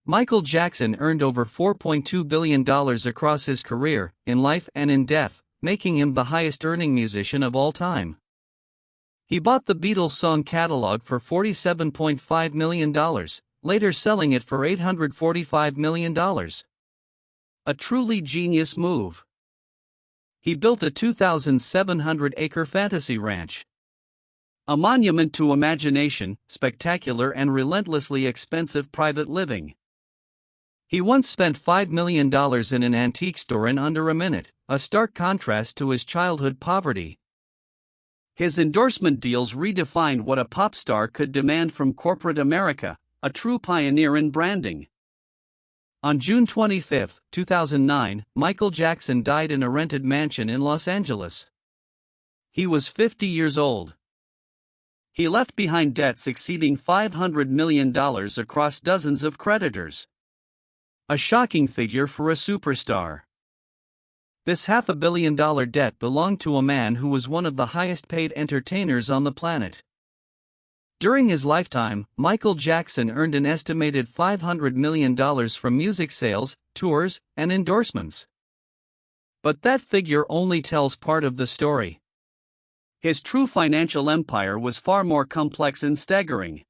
Michael Jackson earned over $4.2 billion across his career, in life and in death, making him the highest-earning musician of all time. He bought the Beatles song catalog for $47.5 million, later selling it for $845 million. A truly genius move. He built a 2,700-acre fantasy ranch. A monument to imagination, spectacular and relentlessly expensive private living. He once spent $5 million in an antique store in under a minute, a stark contrast to his childhood poverty. His endorsement deals redefined what a pop star could demand from corporate America, a true pioneer in branding. On June 25, 2009, Michael Jackson died in a rented mansion in Los Angeles. He was 50 years old. He left behind debts exceeding $500 million across dozens of creditors. A shocking figure for a superstar. This $500 million debt belonged to a man who was one of the highest-paid entertainers on the planet. During his lifetime, Michael Jackson earned an estimated $500 million from music sales, tours, and endorsements. But that figure only tells part of the story. His true financial empire was far more complex and staggering.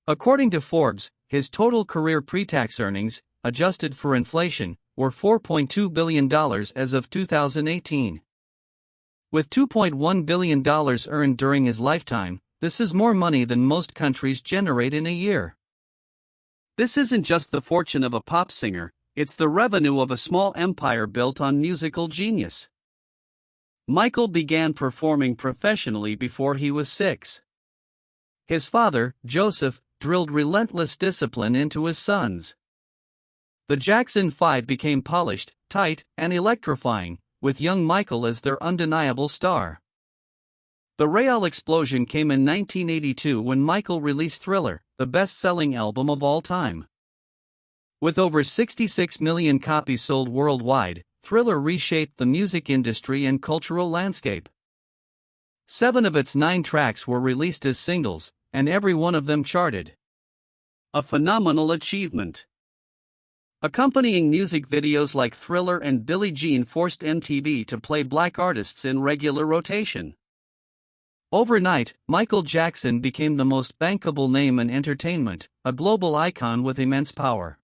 According to Forbes, his total career pre-tax earnings, adjusted for inflation, were $4.2 billion as of 2018. With $2.1 billion earned during his lifetime, this is more money than most countries generate in a year. This isn't just the fortune of a pop singer, it's the revenue of a small empire built on musical genius. Michael began performing professionally before he was 6. His father, Joseph, drilled relentless discipline into his sons. The Jackson 5 became polished, tight, and electrifying, with young Michael as their undeniable star. The real explosion came in 1982 when Michael released Thriller, the best-selling album of all time. With over 66 million copies sold worldwide, Thriller reshaped the music industry and cultural landscape. 7 of its 9 tracks were released as singles, and every one of them charted. A phenomenal achievement. Accompanying music videos like Thriller and Billie Jean forced MTV to play black artists in regular rotation. Overnight, Michael Jackson became the most bankable name in entertainment, a global icon with immense power.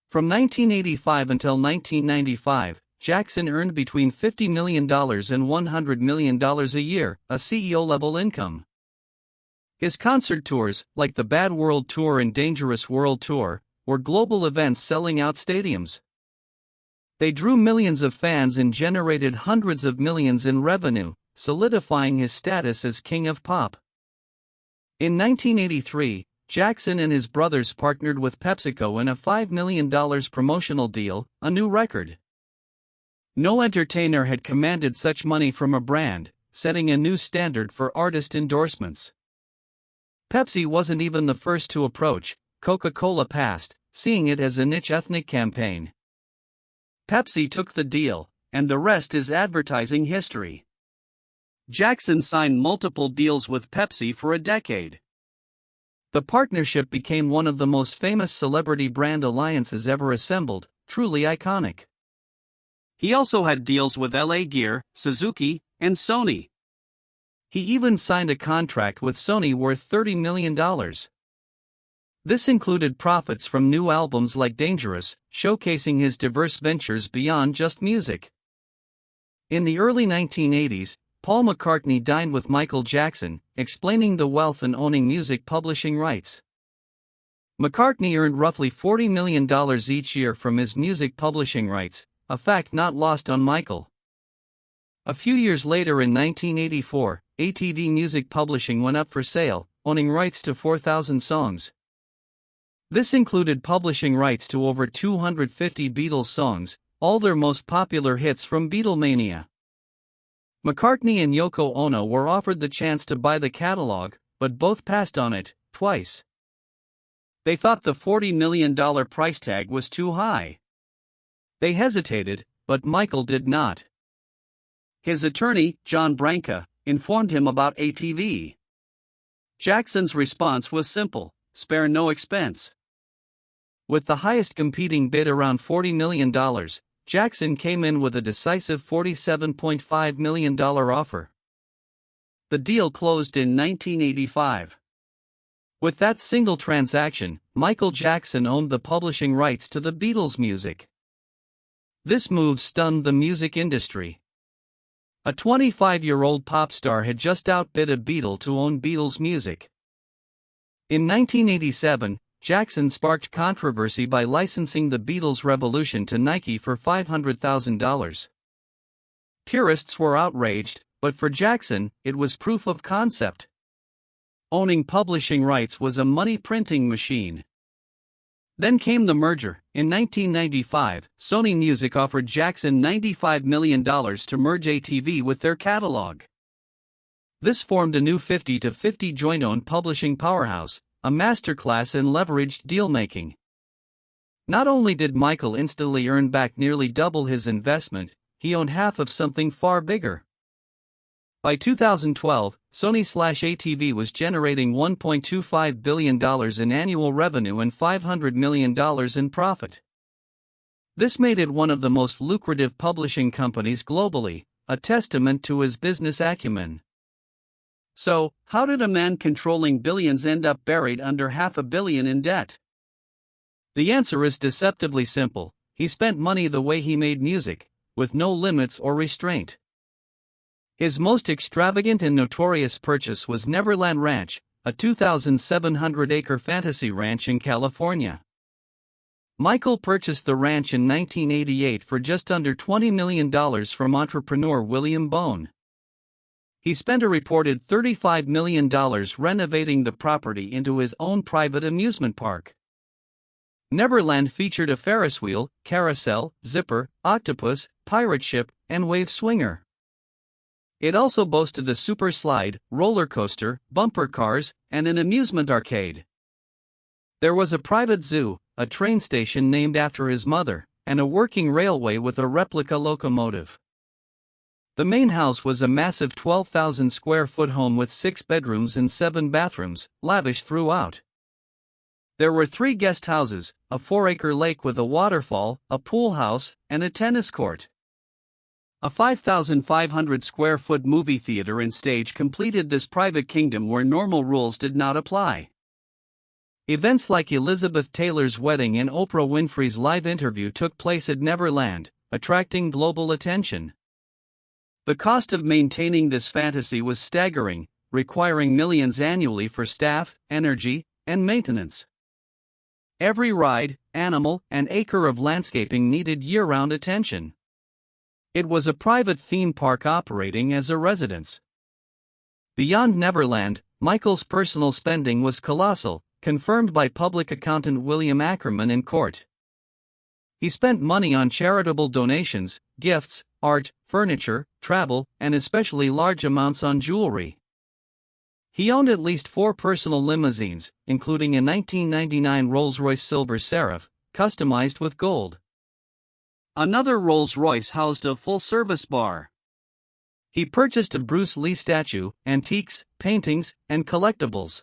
From 1985 until 1995, Jackson earned between $50 million and $100 million a year, a CEO-level income. His concert tours, like the Bad World Tour and Dangerous World Tour, were global events selling out stadiums. They drew millions of fans and generated hundreds of millions in revenue, solidifying his status as king of pop. In 1983, Jackson and his brothers partnered with PepsiCo in a $5 million promotional deal, a new record. No entertainer had commanded such money from a brand, setting a new standard for artist endorsements. Pepsi wasn't even the first to approach, Coca-Cola passed, seeing it as a niche ethnic campaign. Pepsi took the deal, and the rest is advertising history. Jackson signed multiple deals with Pepsi for a decade. The partnership became one of the most famous celebrity brand alliances ever assembled, truly iconic. He also had deals with LA Gear, Suzuki, and Sony. He even signed a contract with Sony worth $30 million. This included profits from new albums like Dangerous, showcasing his diverse ventures beyond just music. In the early 1980s, Paul McCartney dined with Michael Jackson, explaining the wealth in owning music publishing rights. McCartney earned roughly $40 million each year from his music publishing rights, a fact not lost on Michael. A few years later in 1984, ATV Music Publishing went up for sale, owning rights to 4,000 songs. This included publishing rights to over 250 Beatles songs, all their most popular hits from Beatlemania. McCartney and Yoko Ono were offered the chance to buy the catalog, but both passed on it, twice. They thought the $40 million price tag was too high. They hesitated, but Michael did not. His attorney, John Branca, informed him about ATV. Jackson's response was simple: spare no expense. With the highest competing bid around $40 million, Jackson came in with a decisive $47.5 million offer. The deal closed in 1985. With that single transaction, Michael Jackson owned the publishing rights to the Beatles' music. This move stunned the music industry. A 25-year-old pop star had just outbid a Beatle to own Beatles music. In 1987, Jackson sparked controversy by licensing the Beatles' Revolution to Nike for $500,000. Purists were outraged, but for Jackson, it was proof of concept. Owning publishing rights was a money-printing machine. Then came the merger. In 1995, Sony Music offered Jackson $95 million to merge ATV with their catalog. This formed a new 50-50 joint-owned publishing powerhouse, a masterclass in leveraged deal-making. Not only did Michael instantly earn back nearly double his investment, he owned half of something far bigger. By 2012, Sony/ATV was generating $1.25 billion in annual revenue and $500 million in profit. This made it one of the most lucrative publishing companies globally, a testament to his business acumen. So, how did a man controlling billions end up buried under $500 million in debt? The answer is deceptively simple: he spent money the way he made music, with no limits or restraint. His most extravagant and notorious purchase was Neverland Ranch, a 2,700-acre fantasy ranch in California. Michael purchased the ranch in 1988 for just under $20 million from entrepreneur William Bone. He spent a reported $35 million renovating the property into his own private amusement park. Neverland featured a Ferris wheel, carousel, zipper, octopus, pirate ship, and wave swinger. It also boasted a super slide, roller coaster, bumper cars, and an amusement arcade. There was a private zoo, a train station named after his mother, and a working railway with a replica locomotive. The main house was a massive 12,000-square-foot home with 6 bedrooms and 7 bathrooms, lavish throughout. There were 3 guest houses, a 4-acre lake with a waterfall, a pool house, and a tennis court. A 5,500-square-foot movie theater and stage completed this private kingdom where normal rules did not apply. Events like Elizabeth Taylor's wedding and Oprah Winfrey's live interview took place at Neverland, attracting global attention. The cost of maintaining this fantasy was staggering, requiring millions annually for staff, energy, and maintenance. Every ride, animal, and acre of landscaping needed year-round attention. It was a private theme park operating as a residence. Beyond Neverland, Michael's personal spending was colossal, confirmed by public accountant William Ackerman in court. He spent money on charitable donations, gifts, art, furniture, travel, and especially large amounts on jewelry. He owned at least 4 personal limousines, including a 1999 Rolls-Royce Silver Seraph, customized with gold. Another Rolls-Royce housed a full-service bar. He purchased a Bruce Lee statue, antiques, paintings, and collectibles.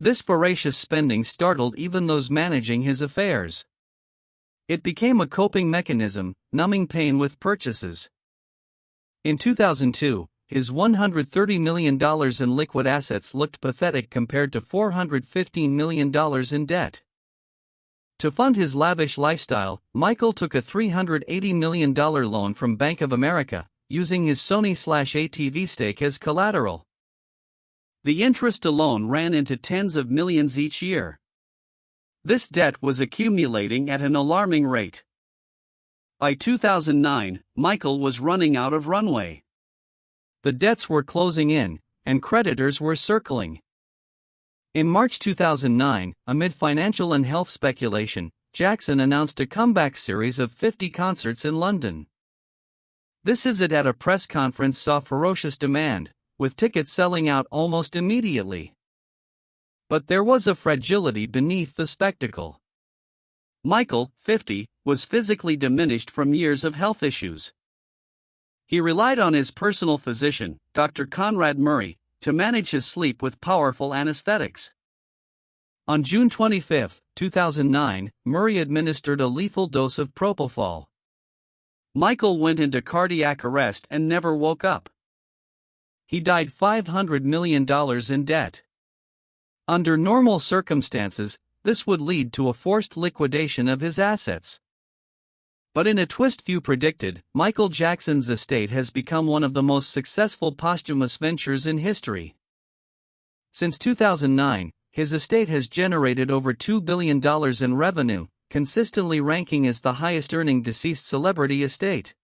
This voracious spending startled even those managing his affairs. It became a coping mechanism, numbing pain with purchases. In 2002, his $130 million in liquid assets looked pathetic compared to $415 million in debt. To fund his lavish lifestyle, Michael took a $380 million loan from Bank of America, using his Sony/ATV stake as collateral. The interest alone ran into tens of millions each year. This debt was accumulating at an alarming rate. By 2009, Michael was running out of runway. The debts were closing in, and creditors were circling. In March 2009, amid financial and health speculation, Jackson announced a comeback series of 50 concerts in London. This visit at a press conference saw ferocious demand, with tickets selling out almost immediately. But there was a fragility beneath the spectacle. Michael, 50, was physically diminished from years of health issues. He relied on his personal physician, Dr. Conrad Murray, to manage his sleep with powerful anesthetics. On June 25, 2009, Murray administered a lethal dose of propofol. Michael went into cardiac arrest and never woke up. He died $500 million in debt. Under normal circumstances, this would lead to a forced liquidation of his assets. But in a twist few predicted, Michael Jackson's estate has become one of the most successful posthumous ventures in history. Since 2009, his estate has generated over $2 billion in revenue, consistently ranking as the highest-earning deceased celebrity estate.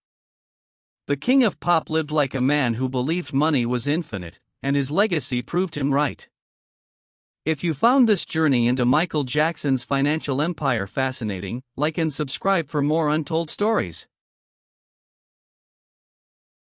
The king of pop lived like a man who believed money was infinite, and his legacy proved him right. If you found this journey into Michael Jackson's financial empire fascinating, like and subscribe for more untold stories.